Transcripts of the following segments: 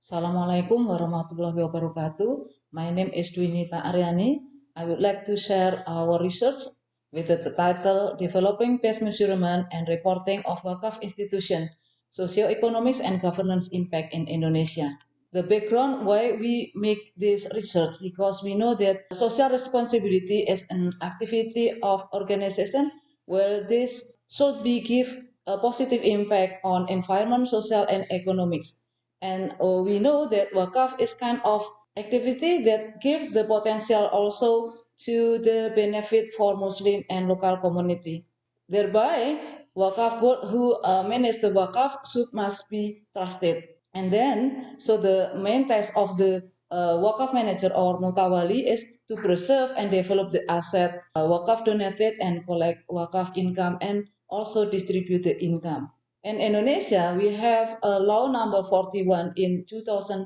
Assalamualaikum warahmatullahi wabarakatuh. My name is Dwinita Aryani. I would like to share our research with the title Developing Pest Measurement and Reporting of Wakaf Institution, Socioeconomics and Governance Impact in Indonesia. The background why we make this research because we know that social responsibility is an activity of organization where this should be give a positive impact on environment, social and economics. And we know that wakaf is kind of activity that give the potential also to the benefit for Muslim and local community. Thereby, wakaf board who manage the wakaf must be trusted. And then, so the main task of the wakaf manager or mutawali is to preserve and develop the asset wakaf donated and collect wakaf income and also distribute the income. In Indonesia, we have a law number 41 in 2004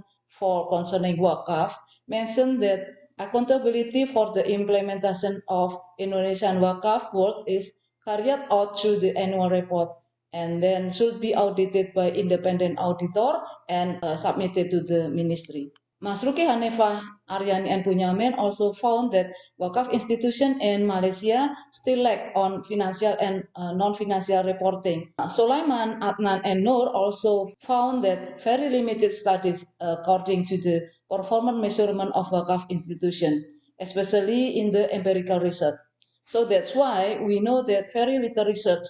concerning wakaf mentioned that accountability for the implementation of Indonesian Wakaf Board is carried out through the annual report and then should be audited by independent auditor and submitted to the ministry. Masruki Hanifah Aryani and Punyamen also found that wakaf institution in Malaysia still lack on financial and non-financial reporting. Sulaiman, Adnan, and Noor also found that very limited studies according to the performance measurement of wakaf institution, especially in the empirical research. So that's why we know that very little research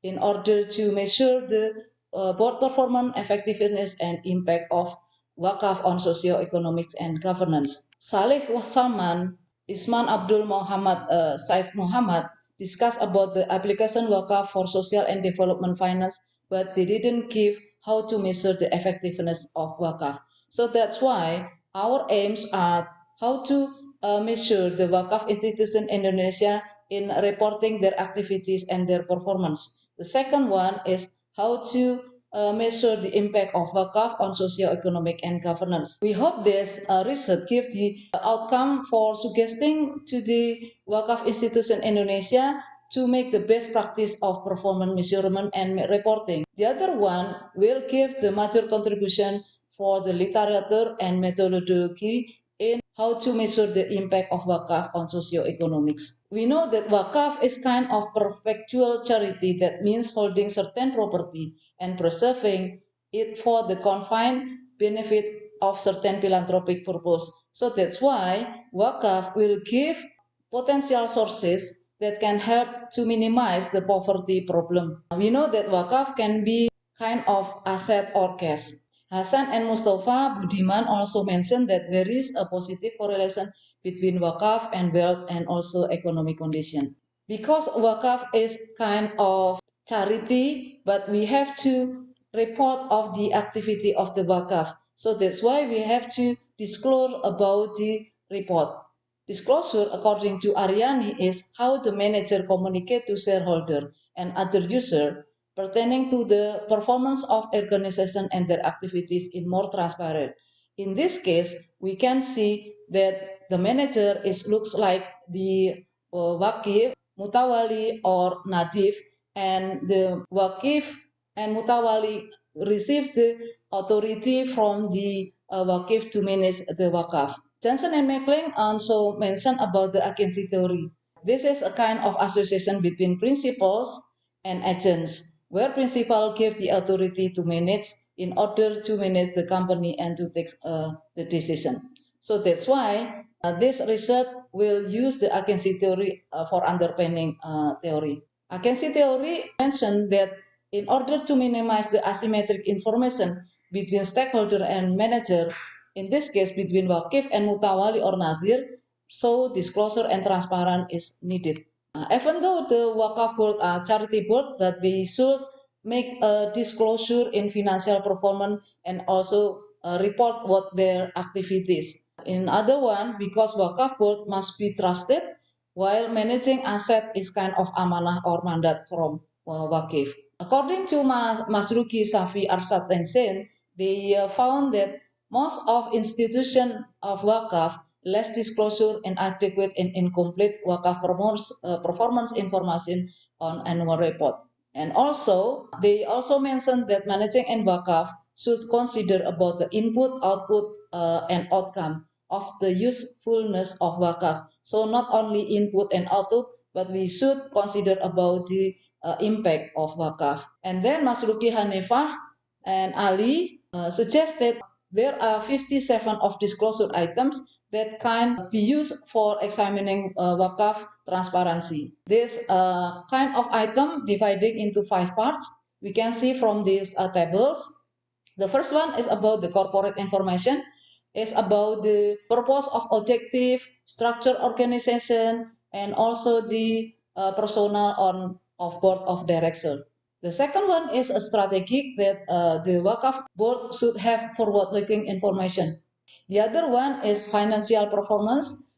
in order to measure the board performance, effectiveness, and impact of wakaf on socio-economics and governance. Saleh Salman, Isman Abdul Muhammad, Saif Muhammad discussed about the application wakaf for social and development finance, but they didn't give how to measure the effectiveness of wakaf. So that's why our aims are how to measure the wakaf institution in Indonesia in reporting their activities and their performance. The second one is how to measure the impact of wakaf on socio-economic and governance. We hope this research gives the outcome for suggesting to the wakaf institution Indonesia to make the best practice of performance measurement and reporting. The other one will give the major contribution for the literature and methodology in how to measure the impact of wakaf on socio-economics. We know that wakaf is kind of perpetual charity, that means holding certain property and preserving it for the confined benefit of certain philanthropic purpose. So that's why wakaf will give potential sources that can help to minimize the poverty problem. We know that wakaf can be kind of asset or cash. Hasan and Mustafa Budiman also mentioned that there is a positive correlation between wakaf and wealth and also economic condition. Because wakaf is kind of charity, but we have to report of the activity of the wakaf. So that's why we have to disclose about the report. Disclosure, according to Aryani, is how the manager communicate to shareholder and other user pertaining to the performance of organization and their activities in more transparent. In this case, we can see that the manager looks like the wakif, mutawali, or nadif, and the wakif and mutawali receive the authority from the wakif to manage the wakaf. Johnson and McLean also mentioned about the agency theory. This is a kind of association between principals and agents, where principal give the authority to manage in order to manage the company and to take the decision. So that's why this research will use the agency theory for underpinning theory. Agency theory mentioned that in order to minimize the asymmetric information between stakeholder and manager, in this case between wakif and mutawali or nazir, so disclosure and transparent is needed. Even though the wakaf board are charity board, that they should make a disclosure in financial performance and also report what their activities. In other one, because wakaf board must be trusted, while managing asset is kind of amanah or mandat from wakif. According to Masruki, Safi, Arshad, and Sen, they found that most of institutions of wakaf less disclosure, inadequate and incomplete wakaf performance information on annual report. And also, they also mentioned that managing and wakaf should consider about the input, output, and outcome of the usefulness of wakaf. So not only input and output, but we should consider about the impact of wakaf. And then Masruki Hanifah and Ali suggested there are 57 of disclosure items that can be used for examining wakaf transparency. This kind of item divided into 5 parts. We can see from these tables. The first one is about the corporate information. It's about the purpose of objective, structure, organization, and also the personnel of board of directors. The second one is a strategic that the wakaf board should have forward-looking information. The other one is financial performance.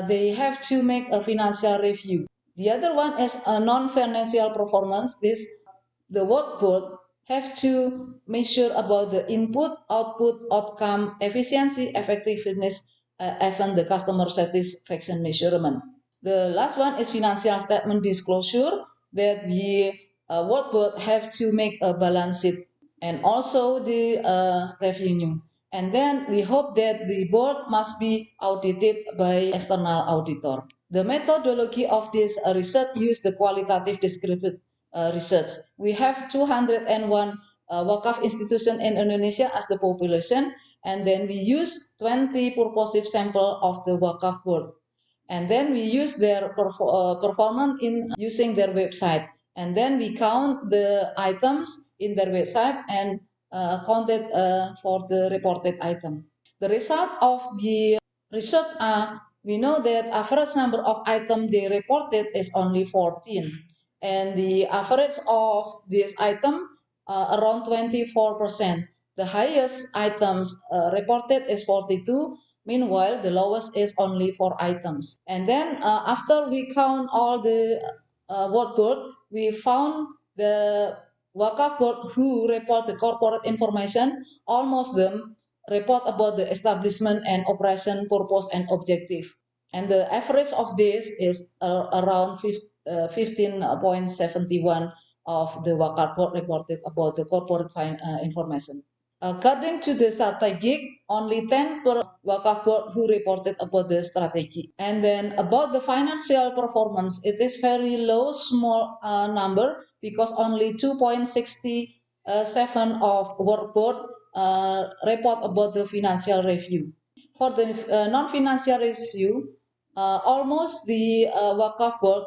They have to make a financial review. The other one is a non-financial performance. The work board have to measure about the input, output, outcome, efficiency, effectiveness, even the customer satisfaction measurement. The last one is financial statement disclosure, that the work board have to make a balance sheet and also the revenue. And then we hope that the board must be audited by external auditor. The methodology of this research use the qualitative descriptive research. We have 201 wakaf institution in Indonesia as the population, and then we use 20 purposive sample of the wakaf board. And then we use their performance in using their website. And then we count the items in their website and counted for the reported item. The result of the research we know that average number of items they reported is only 14. And the average of this item around 24%. The highest items reported is 42. Meanwhile, the lowest is only 4 items. And then after we count all the work board, we found the wakaf board who report the corporate information, almost them report about the establishment and operation purpose and objective. And the average of this is around 15.71 of the wakaf board reported about the corporate information. According to the strategic, only 10 per wakaf board who reported about the strategy. And then about the financial performance, it is very low, small number, because only 2.67 of work board report about the financial review. For the non-financial review, almost the wakaf board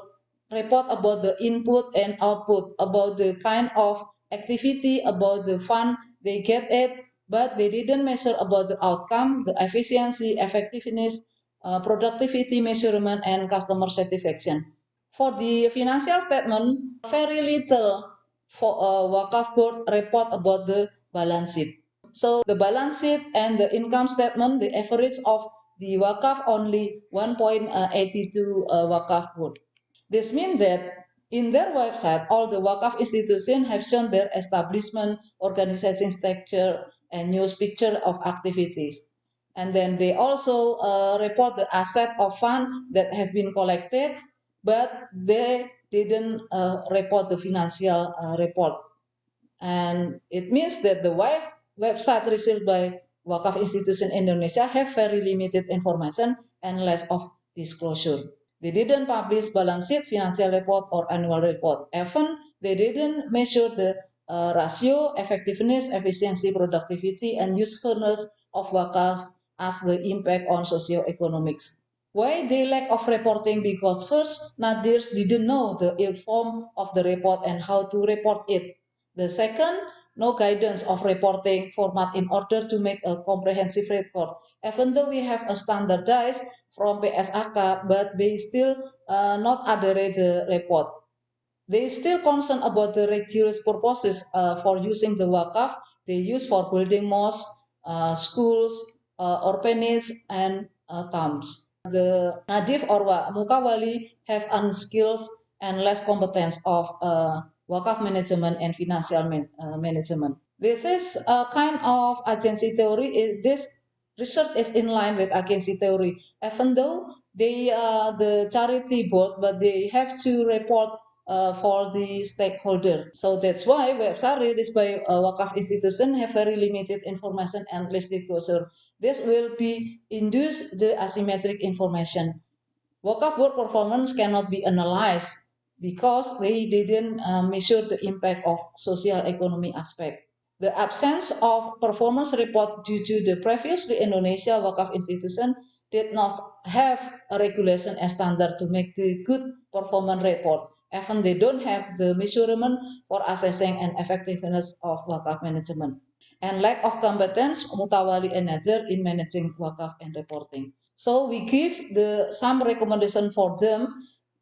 report about the input and output, about the kind of activity, about the fund they get it, but they didn't measure about the outcome, the efficiency, effectiveness, productivity measurement, and customer satisfaction. For the financial statement, very little for wakaf board report about the balance sheet. So the balance sheet and the income statement, the average of the wakaf only 1.82 wakaf board. This means that in their website, all the wakaf institutions have shown their establishment, organization structure, and news picture of activities. And then they also report the asset of fund that have been collected, but they didn't report the financial report. And it means that the website received by wakaf institution Indonesia have very limited information and less of disclosure. They didn't publish balance sheet, financial report, or annual report. Even they didn't measure the ratio, effectiveness, efficiency, productivity, and usefulness of wakaf as the impact on socio-economics. Why they lack of reporting? Because first, Nadirs didn't know the form of the report and how to report it. The second, no guidance of reporting format in order to make a comprehensive report. Even though we have a standardized from PSAK, but they still not adhere the report. They still concerned about the rigorous purposes for using the wakaf. They use for building mosques, schools, orphanages, and tombs. The Nadif or Mukawali have unskills and less competence of wakaf management and financial management. This is a kind of agency theory. This research is in line with agency theory. Even though they are the charity board, but they have to report for the stakeholder. So that's why website released by Wakaf institution have very limited information and less disclosure. This will be induce the asymmetric information. Wakaf board performance cannot be analyzed because they didn't measure the impact of social economy aspect. The absence of performance report due to the previously Indonesia Wakaf institution did not have a regulation and standard to make the good performance report. Even they don't have the measurement for assessing and effectiveness of Wakaf management. And lack of competence, Mutawali and Nazir in managing Wakaf and reporting. So we give some recommendation for them.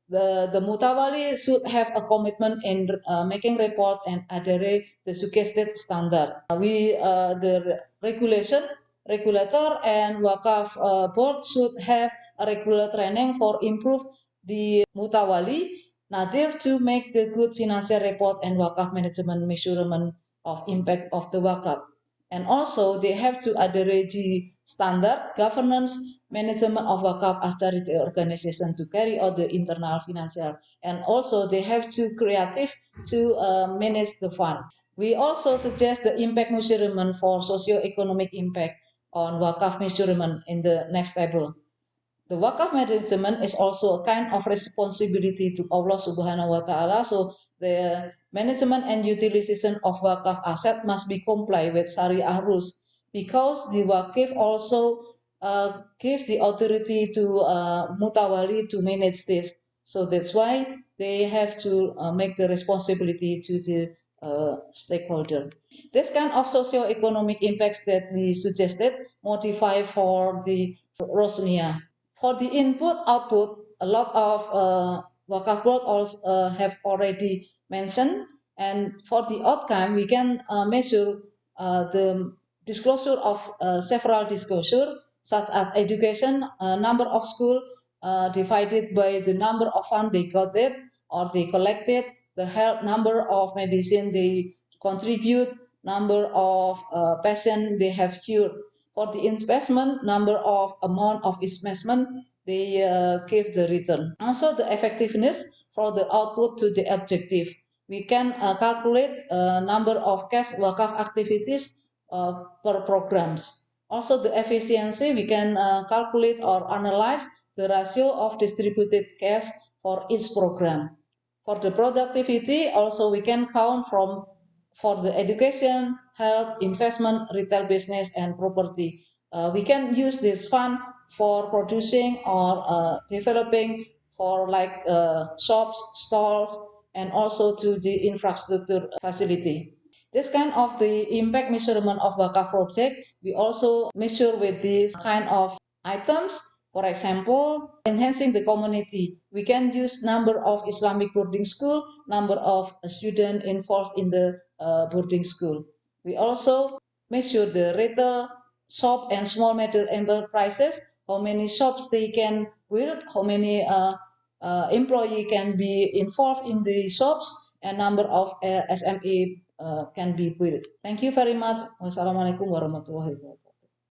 The Mutawali should have a commitment in making report and adhere the suggested standard. The regulator and Wakaf board should have a regular training for improve the Mutawali Nazir to make the good financial report and Wakaf management measurement of impact of the Wakaf. And also they have to adhere the standard governance management of Wakaf as charity organization to carry out the internal financial, and also they have to creative to manage the fund. We also suggest the impact measurement for socio-economic impact on Wakaf measurement in the next table. The Wakaf management is also a kind of responsibility to Allah Subhanahu wa Ta'ala. So the management and utilization of Wakaf asset must be comply with Syariah rules, because the Wakif also give the authority to Mutawali to manage this. So that's why they have to make the responsibility to the stakeholder. This kind of socio-economic impacts that we suggested modify for the Rosnia. For the input-output, a lot of Wakaf board also have already mentioned, and for the outcome, we can measure the disclosure of several disclosure, such as education, number of school divided by the number of funds they got it or they collected, the health number of medicine they contribute, number of patients they have cured. For the investment, number of amount of investment they give the return. Also the effectiveness for the output to the objective. We can calculate number of cash Wakaf activities per programs. Also the efficiency, we can calculate or analyze the ratio of distributed cash for each program. For the productivity, also we can count for the education, health, investment, retail business, and property. We can use this fund for producing or developing for like shops, stalls, and also to the infrastructure facility. This kind of the impact measurement of Wakaf project, we also measure with this kind of items. For example, enhancing the community. We can use number of Islamic boarding school, number of students involved in the boarding school. We also measure the retail shop and small medium enterprises, how many shops they can build, how many employee can be involved in the shops, and number of SME can be built. Thank you very much. Wassalamualaikum warahmatullahi wabarakatuh.